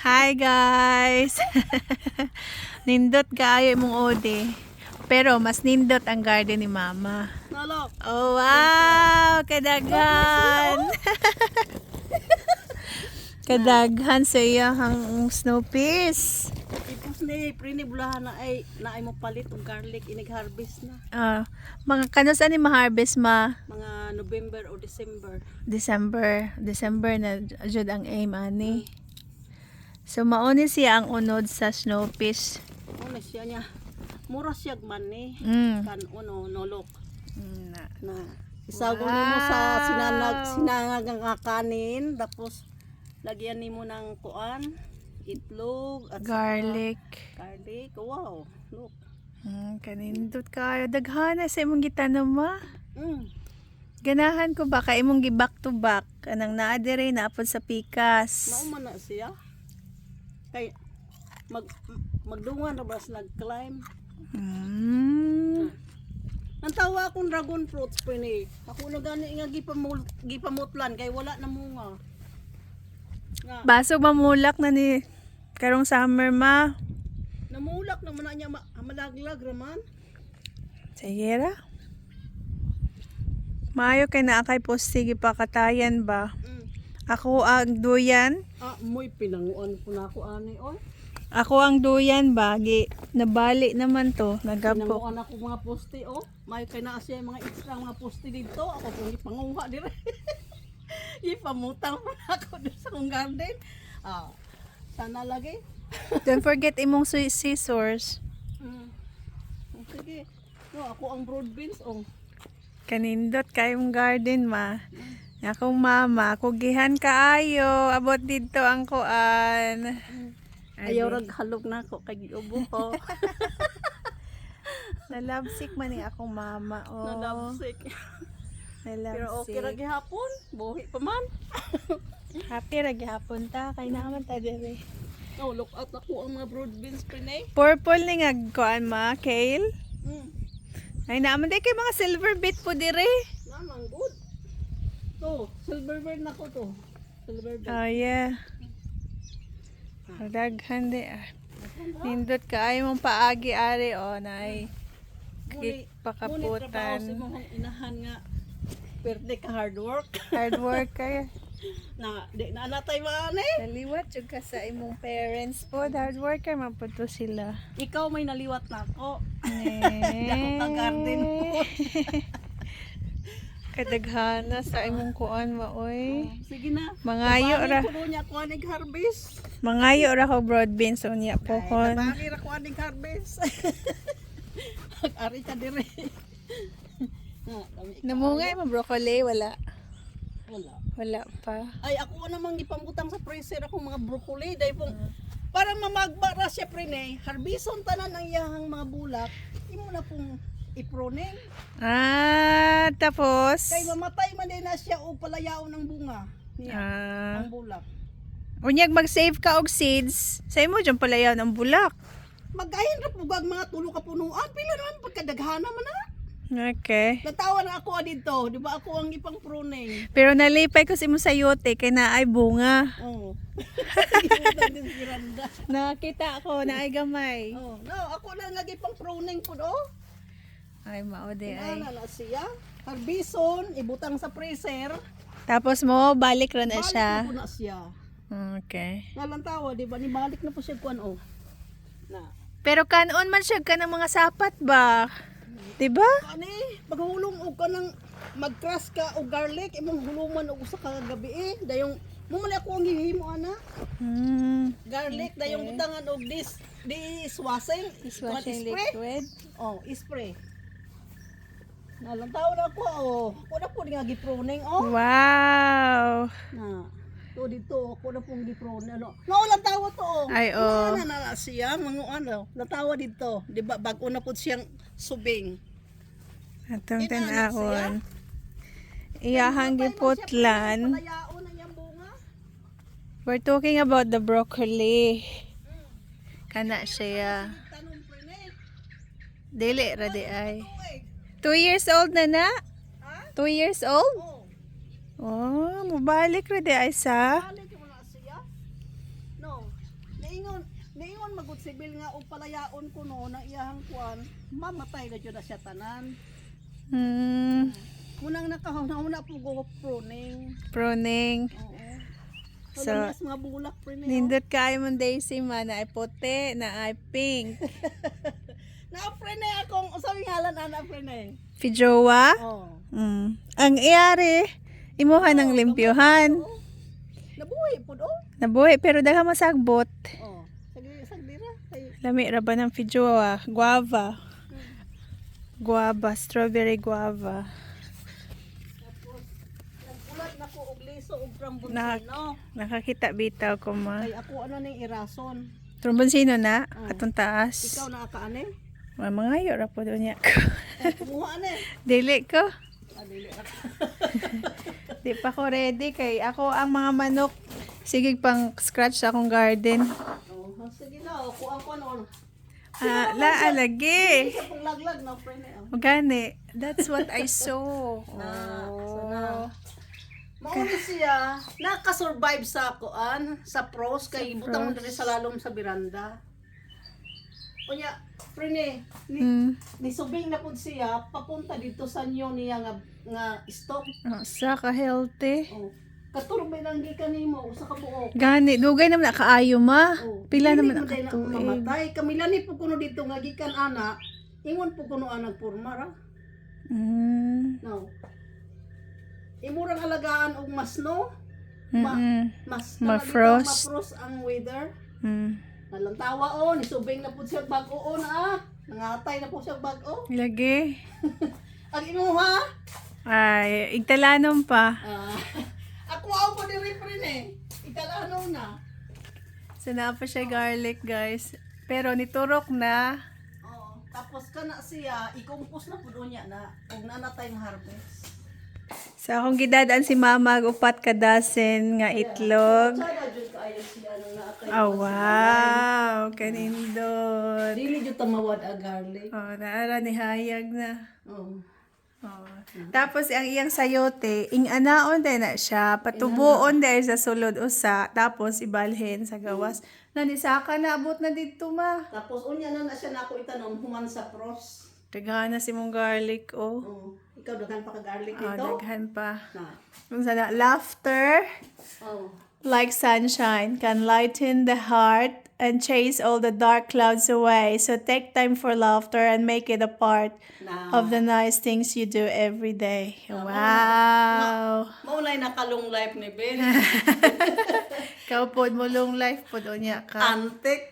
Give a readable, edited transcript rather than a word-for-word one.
Hi guys! Nindot kaayo imong ode. Pero mas nindot ang garden ni Mama. Nalok. Oh wow! Kadaghan! Kadaghan sa iyang snow peas. Ipos ni prinibulahan na ay mo palit og garlic inig-harvest na. Mga kanos ani ma-harvest ma? Mga November o December. December na jud ang aim ani. So mauni siya ang unod sa snow peas. Ano siya niya? Mura siya man ni. Kan nolok. Na isagol nimo sa sinangag nga kanin tapos lagyan nimo ng kuan, itlog at Garlic. Garlic. Wow. Look. Kanindot kayo. Daghana sa imong gitanom ma. Ganahan ko ba kay imong gi back to back kanang naa dire naapod sa pikas. Mao man na siya. Kay magdungan ra bas nag-climb. Nantawa akong dragon fruits pini. Ako na gani nga gipamutlan kay wala na munga. Nga, Baso mamulak na ni karong summer ma. namulak naman na niya malaglag raman. Sige ra. Maayo kay naa kay poste gipakatayan ba. Ako ang duyan. Moy pinanguan ko na ako ani oy. Ako ang duyan ba. Nabali naman to. Nagapok. Pinanguan ako mga poste oh. May kay naa siya mga extra mga poste dito. Ako pong ipanguha dire. Ipamutang mo na ako doon sa kong garden. Sana lagi. Don't forget imong scissors. Sige. No, ako ang broad beans oh. Kanindot kayong garden ma. Akong mama, kugihan kaayo. Abot dito ang kuan. Ayaw rag halog na ako kay giubo ko. Nalabsik man ni akong mama. Oh. Nalabsik. Nalabsik. Pero okay ra gihapon. Buhi pa man. Happy ra gihapon ta kay naman ta dire. Oh, look out ako ang mga broad beans pinay. Purple ni nga kuan ma, kale. Ay naman day kay mga silver beet po dire. Naman good. To, silver bird na ko to. Silver bird. Oh yeah. Daghan di Nindot ka ay mong paagi ari o nay pakaputan. Ngunit trabaho si inahan nga pwede ka hard work. Hard work kay. Na di na natay maani. Naliwat jud ka sa imong parents po. Hard worker man po to sila. Ikaw may naliwat na ako. Eh. Dako ka garden mo. Kadaghana sa imong kuan maoy. Sige na. Mangayo ra. Puno niya ko aning harvest. Mangayo ra ko broad beans unya po kon. Tabali ra ko aning harvest. Ari ka dire. Namungay mo broccoli wala. Wala. Wala pa. Ay ako namang ipambutang sa freezer ako mga broccoli dahil pong para mamagbara siya prene, harbison tanan ang iyahang mga bulak. Imo na pong iproning. Tapos Kay mamatay man din na siya o palayaw ng bunga niya. Ang bulak. unyag mag-save ka og seeds. Sa imo jud palayaw ng bulak. Magahin ra pugag mga tulo ka punuan pila naman pagkadaghana man na. Okay. Natawa na ako dito, di ba ako ang ipang pruning. Pero nalipay ko sa imo sayote kay naay bunga. Oo. Din si Randa. Nakita ko naay gamay. Oh, no, ako lang lagi pang pruning po do. Ay mao di ay. Ana na siya. Harbison, ibutang sa freezer. Tapos mo balik ra na Balik siya. na po na siya. Okay. Nalantawa, di ba? Nibalik na po siya kuan oh. Na. Pero kanon man siya ka ng mga sapat ba? Diba? Ani, maghulong og ka ng mag-crush ka og garlic, imong huluman og usa ka gabi dayong mo man ako ang hihimo ana. Garlic dayong butangan og dishwashing Dishwashing spray. liquid. Oh, spray. Nalantaw na ako oh. Ako na po nga gipruning oh. Wow. Na. To dito ako na pong gipruning ano. Naulan tawa to oh. Ay, oh. Na siya mga ano, natawa dito. Di ba bag-o na po siyang subing. Atong Inana tanahon. Iyahang giputlan. Palayaon na niyang bunga. We're talking about the broccoli. Kana siya. Tanong prene. Dili ra di ay. Tuig. 2 years old na na? Ha? 2 years old? Oh. Oh, mubalik ra di ay sa. Balik mo na siya. No. Oh. Niingon magud sibil nga og palayaon ko no na iyahang kuan, mamatay na jud na siya tanan. Munang nakahuna po go pruning. Pruning. Oo. So, So, mga bulak pre nindot kayo mong daisy man na ay puti, na ay pink. Na pre na akong usabi ngalan ana pre na. Fijowa? Oh. Ang iyari, imuha ng limpyuhan. Nabuhi pud oh. Nabuhi, pero daghang masagbot. Oh. Sagdira kay Lami ra ba ng fijowa? Guava. Guava, strawberry guava. nagbulat na ko og liso og trambonsino. Nakakita bitaw ko ma. Kay ako ano ning irason. Trombonsino na, Oh. atong taas. Ikaw na ka ane? Mangayo ra po doon niya. Kumuha ane. Dili ko. Dili ra. Di pa ko ready kay ako ang mga manok. Sige pang scratch sa akong garden. Oh, sige na, kuha ko ano. Lagi. Isa pang laglag na friend eh. Magani. That's what I saw. Na. Mauna siya, naka-survive sa kuan, sa pros kay butang mo diri sa lalom sa beranda. Unya, friend ni subing na pud siya papunta dito sa inyo niya nga stock. Sa ka-healthy. Oh. Katulog may nang gikan nimo usa ka buok. Gani, dugay naman na kaayo ma. Oh. Pila Dili naman mo dahil nakatuig. mamatay. Kamilani po kuno dito nga gikan ana. Ingon po kuno anang purma ra. No. Imurang alagaan og masno. Mas Ma-frost. ma-frost ang weather. Nalantawa o, nisubing na po siya bag-o na. Nangatay na po siya bag-o. Lagi. Ang inuha. Ay, igtalanom pa. Ako ako po diri rin eh. Italano na. So, na pa siya garlic, guys. Pero niturok na. Oo. Tapos kana siya, i-compose na po doon niya na. Kung nanatay ng harvest. So, akong gidadaan si mama, upat ka dasen nga itlog. Tsada dyan kaayo siya nung naatay. Oh, wow. Kanindot. Dili dyan tamawad a garlic. Oh, naara ni hayag na. Oo. Oh. Tapos ang iyang sayote, ing anaon din na siya, patubuon din sa sulod usa, tapos ibalhin sa gawas. Nanisaka na abot na dito ma. Tapos unya na siya na ako itanom human sa pros. Daghan na si mong garlic oh. Oo. Ikaw daghan pa ka garlic Oh, dito. daghan pa. Na. Kung sana, laughter Oh. like sunshine can lighten the heart and chase all the dark clouds away. So take time for laughter and make it a part of the nice things you do every day. Wow. Maunay nakalong life ni Ben. Ikaw po mo long life po doon niya ka. Antik.